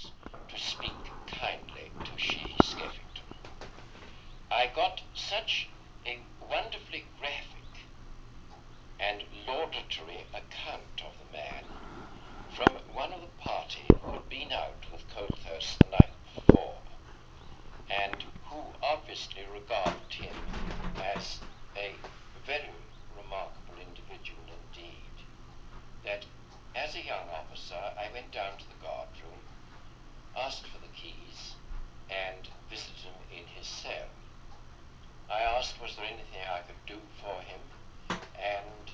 to speak kindly to She Skeffington. I got such a wonderfully graphic and laudatory account of the man from one of the party who had been out with Coathurst the night before, and who obviously regarded him as a very remarkable individual indeed, that as a young officer I went down to the guard room, asked for the keys, and visited him in his cell. I asked was there anything I could do for him, and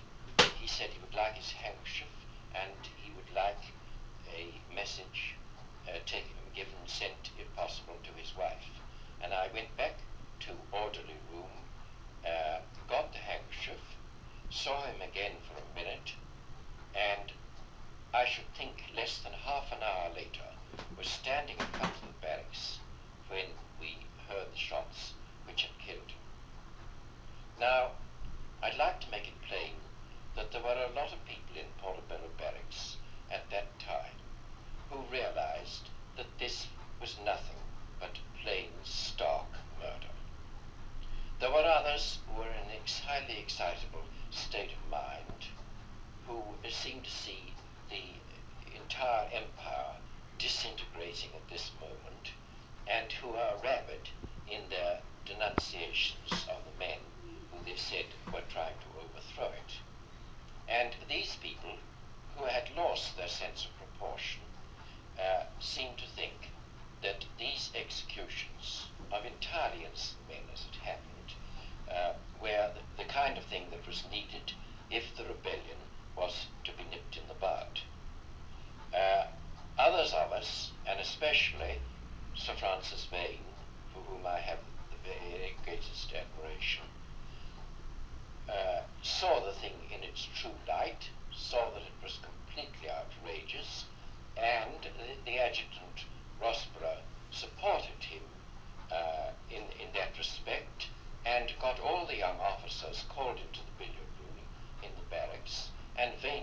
he said he would like his handkerchief, and he would like a message given, sent, if possible, to his wife. And I went back to orderly room, got the handkerchief, saw him again for a minute, and I should think less than half an hour later was standing in front of the barracks when we heard the shots which had killed him. Now, I'd like to make it plain that there were a lot of people in Portobello Barracks at that time who realized that this was nothing but plain, stark murder. There were others who were in an highly excitable state of mind, who seemed to see the entire empire disintegrating at this moment, and who are rabid in their denunciations of the men who they said were trying to overthrow it. And these people, who had lost their sense of proportion, seemed to think that these executions of entirely innocent men, as it happened, were the kind of thing that was needed if the rebellion was to be nipped in the bud. Others of us, and especially Sir Francis Vane, for whom I have the very greatest admiration, saw the thing in its true light, saw that it was completely outrageous, and the adjutant Rossborough supported him in that respect, and got all the young officers called into the billiard room in the barracks, and Vane